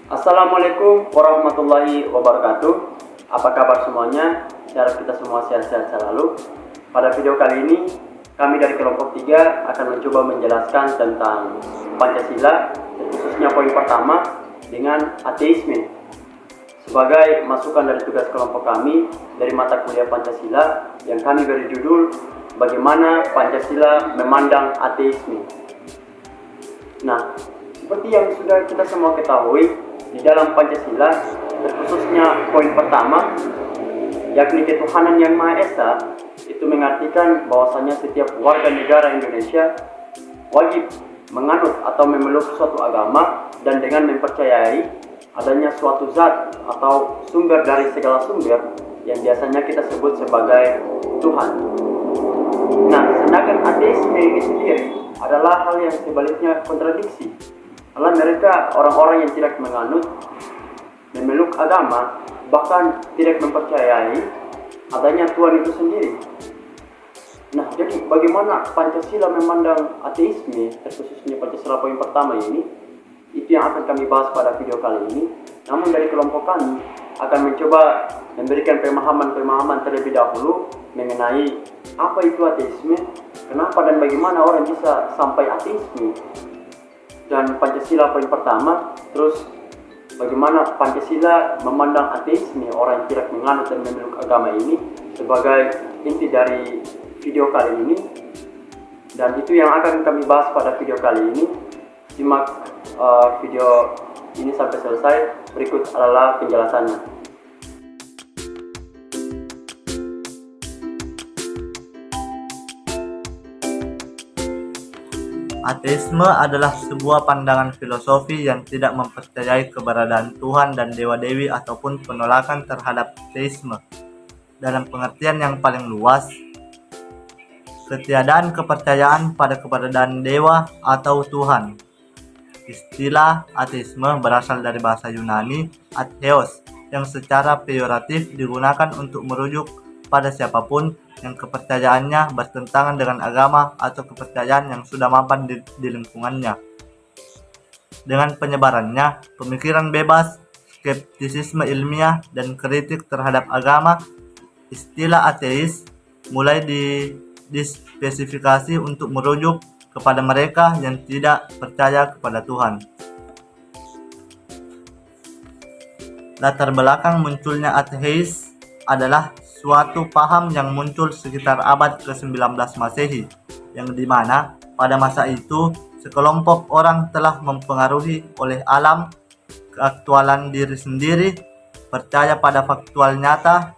Assalamualaikum warahmatullahi wabarakatuh. Apa kabar semuanya? Saya harap kita semua sehat-sehat selalu. Pada video kali ini, kami dari kelompok 3 akan mencoba menjelaskan tentang Pancasila, khususnya poin pertama dengan ateisme. Sebagai masukan dari tugas kelompok kami dari mata kuliah Pancasila yang kami beri judul Bagaimana Pancasila Memandang Ateisme. Nah, seperti yang sudah kita semua ketahui, di dalam Pancasila, terkhususnya poin pertama, yakni ketuhanan yang Maha Esa, itu mengartikan bahwasanya setiap warga negara Indonesia wajib menganut atau memeluk suatu agama dan dengan mempercayai adanya suatu zat atau sumber dari segala sumber yang biasanya kita sebut sebagai Tuhan. Nah, sedangkan ateisme ini sendiri adalah hal yang sebaliknya kontradiksi. Karena mereka orang-orang yang tidak menganut, memeluk agama, bahkan tidak mempercayai adanya Tuhan itu sendiri. Nah, jadi bagaimana Pancasila memandang ateisme, terkhususnya Pancasila poin pertama ini, itu yang akan kami bahas pada video kali ini. Namun dari kelompok kami akan mencoba memberikan pemahaman-pemahaman terlebih dahulu mengenai apa itu ateisme, kenapa dan bagaimana orang bisa sampai ateisme. Dan Pancasila poin pertama, terus bagaimana Pancasila memandang ateisme, orang yang tidak menganut dan memeluk agama ini, sebagai inti dari video kali ini. Dan itu yang akan kami bahas pada video kali ini. Simak video ini sampai selesai. Berikut adalah penjelasannya. Ateisme adalah sebuah pandangan filosofi yang tidak mempercayai keberadaan Tuhan dan dewa-dewi ataupun penolakan terhadap teisme. Dalam pengertian yang paling luas, ketiadaan kepercayaan pada keberadaan dewa atau Tuhan. Istilah ateisme berasal dari bahasa Yunani atheos yang secara peyoratif digunakan untuk merujuk pada siapapun yang kepercayaannya bertentangan dengan agama atau kepercayaan yang sudah mapan di lingkungannya. Dengan penyebarannya, pemikiran bebas, skeptisisme ilmiah, dan kritik terhadap agama, istilah ateis mulai dispesifikasi untuk merujuk kepada mereka yang tidak percaya kepada Tuhan. Latar belakang munculnya ateis adalah suatu paham yang muncul sekitar abad ke-19 Masehi, yang dimana pada masa itu sekelompok orang telah mempengaruhi oleh alam, keaktualan diri sendiri, percaya pada faktual nyata,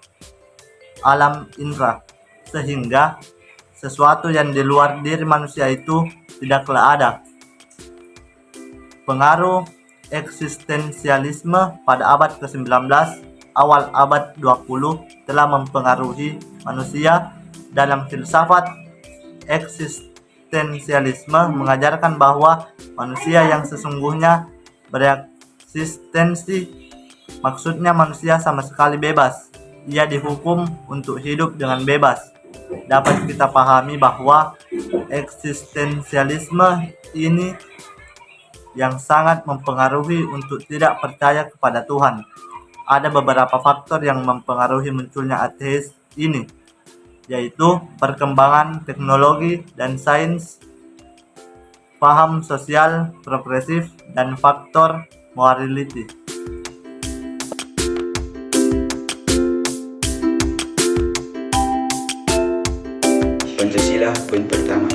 alam indra, sehingga sesuatu yang di luar diri manusia itu tidaklah ada. Pengaruh eksistensialisme pada abad ke-19 awal abad 20 telah mempengaruhi manusia. Dalam filsafat eksistensialisme mengajarkan bahwa manusia yang sesungguhnya bereksistensi, maksudnya manusia sama sekali bebas. Ia dihukum untuk hidup dengan bebas. Dapat kita pahami bahwa eksistensialisme ini yang sangat mempengaruhi untuk tidak percaya kepada Tuhan. Ada beberapa faktor yang mempengaruhi munculnya ateis ini, yaitu perkembangan teknologi dan sains, paham sosial progresif, dan faktor morality. Pancasila poin pertama.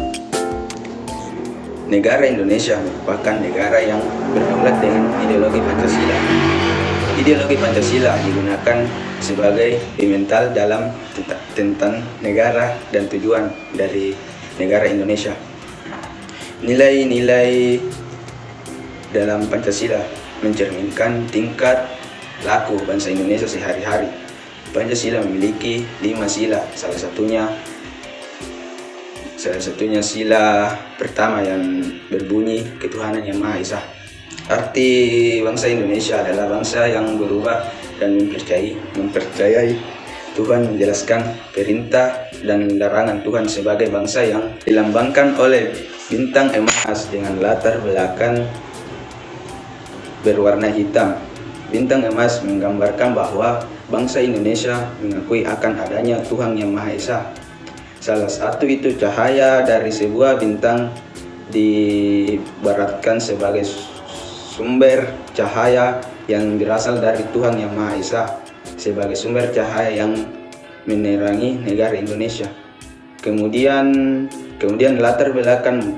Negara Indonesia merupakan negara yang berdaulat dengan ideologi Pancasila. Ideologi Pancasila digunakan sebagai pimental dalam tentang negara dan tujuan dari negara Indonesia. Nilai-nilai dalam Pancasila mencerminkan tingkat laku bangsa Indonesia sehari-hari. Pancasila memiliki 5 sila, salah satunya sila pertama yang berbunyi ketuhanan yang Maha Esa. Arti bangsa Indonesia adalah bangsa yang berubah dan mempercayai Tuhan, menjelaskan perintah dan larangan Tuhan sebagai bangsa yang dilambangkan oleh bintang emas dengan latar belakang berwarna hitam. Bintang emas menggambarkan bahwa bangsa Indonesia mengakui akan adanya Tuhan Yang Maha Esa. Salah satu itu cahaya dari sebuah bintang diibaratkan sebagai sumber cahaya yang berasal dari Tuhan Yang Maha Esa, sebagai sumber cahaya yang menerangi negara Indonesia. Kemudian latar belakang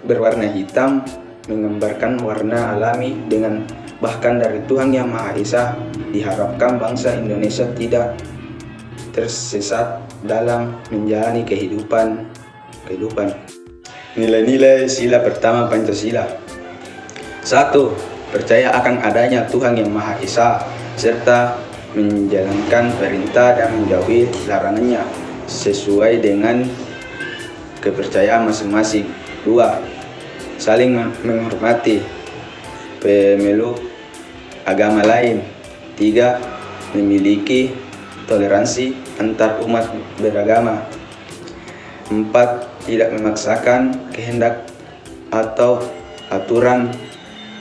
berwarna hitam menggambarkan warna alami dengan bahkan dari Tuhan Yang Maha Esa. Diharapkan bangsa Indonesia tidak tersesat dalam menjalani kehidupan. Nilai-nilai sila pertama Pancasila. 1. Percaya akan adanya Tuhan Yang Maha Esa serta menjalankan perintah dan menjauhi larangannya sesuai dengan kepercayaan masing-masing. 2. Saling menghormati pemeluk agama lain. 3. Memiliki toleransi antar umat beragama. 4. Tidak memaksakan kehendak atau aturan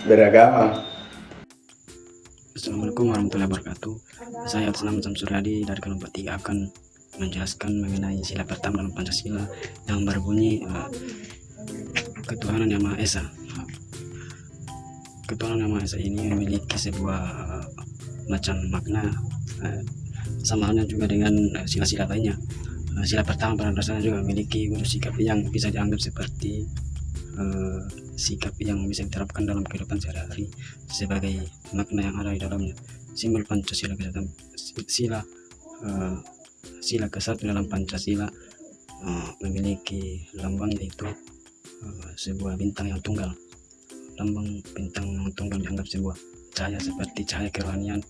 beragama. Assalamualaikum warahmatullahi wabarakatuh. Saya atas nama Samsul Hadi dari kelompok 3 akan menjelaskan mengenai sila pertama dalam Pancasila yang berbunyi ketuhanan Yang Maha Esa. Ketuhanan Yang Maha Esa ini memiliki sebuah macam makna, sama halnya juga dengan sila-sila lainnya. Sila pertama pada dasarnya juga memiliki wujud sikap yang bisa dianggap seperti sikap yang bisa diterapkan dalam kehidupan sehari-hari sebagai makna yang ada di dalamnya. Simbol Pancasila sila ke-1 dalam Pancasila memiliki lambang, yaitu sebuah bintang yang tunggal. Lambang bintang yang tunggal dianggap sebuah cahaya seperti cahaya kerohanian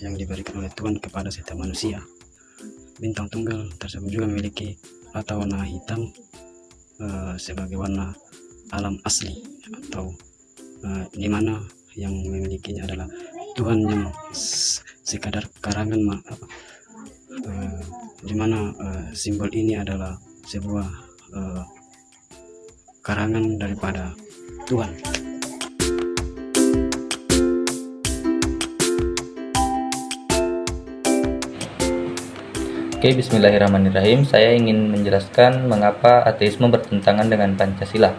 yang diberikan oleh Tuhan kepada setiap manusia. Bintang tunggal tersebut juga memiliki latar warna hitam sebagai warna alam asli, atau di mana yang memilikinya adalah Tuhan yang sekadar karangan, di mana simbol ini adalah sebuah karangan daripada Tuhan. Oke, bismillahirrahmanirrahim. Saya ingin menjelaskan mengapa ateisme bertentangan dengan Pancasila.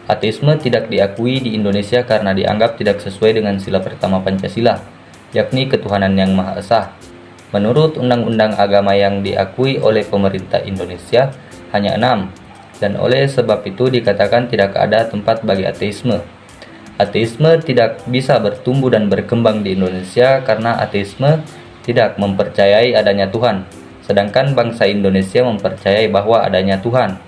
Ateisme tidak diakui di Indonesia karena dianggap tidak sesuai dengan sila pertama Pancasila, yakni ketuhanan Yang Maha Esa. Menurut undang-undang agama yang diakui oleh pemerintah Indonesia hanya 6, dan oleh sebab itu dikatakan tidak ada tempat bagi ateisme. Ateisme tidak bisa bertumbuh dan berkembang di Indonesia karena ateisme tidak mempercayai adanya Tuhan, sedangkan bangsa Indonesia mempercayai bahwa adanya Tuhan.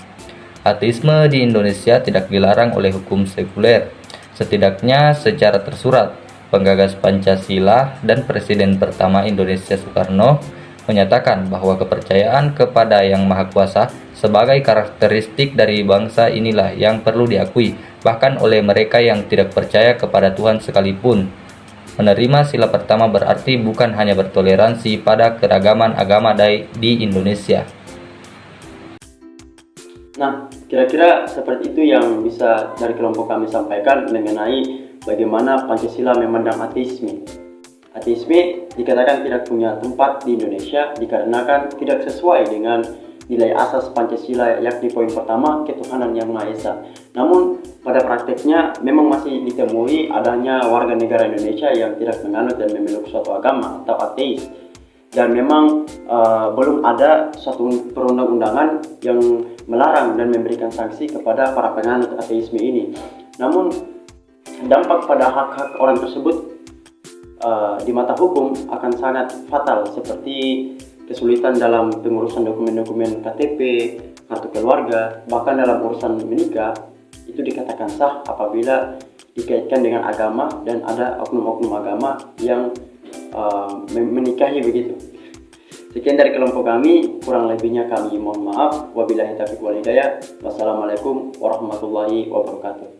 Ateisme di Indonesia tidak dilarang oleh hukum sekuler. Setidaknya secara tersurat, penggagas Pancasila dan Presiden pertama Indonesia Soekarno menyatakan bahwa kepercayaan kepada Yang Maha Kuasa sebagai karakteristik dari bangsa inilah yang perlu diakui, bahkan oleh mereka yang tidak percaya kepada Tuhan sekalipun. Menerima sila pertama berarti bukan hanya bertoleransi pada keragaman agama di Indonesia. Nah, kira-kira seperti itu yang bisa dari kelompok kami sampaikan mengenai bagaimana Pancasila memandang ateisme. Ateisme dikatakan tidak punya tempat di Indonesia dikarenakan tidak sesuai dengan nilai asas Pancasila, yakni poin pertama, ketuhanan Yang Maha Esa. Namun pada prakteknya memang masih ditemui adanya warga negara Indonesia yang tidak menganut dan memeluk suatu agama atau ateis. Dan memang belum ada suatu perundang-undangan yang melarang dan memberikan sanksi kepada para penganut ateisme ini. Namun dampak pada hak-hak orang tersebut di mata hukum akan sangat fatal, seperti kesulitan dalam pengurusan dokumen-dokumen KTP, kartu keluarga, bahkan dalam urusan menikah itu dikatakan sah apabila dikaitkan dengan agama dan ada oknum-oknum agama yang menikahi begitu. Sekian dari kelompok kami, kurang lebihnya kami mohon maaf. Wabillahi taufiq wal hidayah. Wassalamualaikum warahmatullahi wabarakatuh.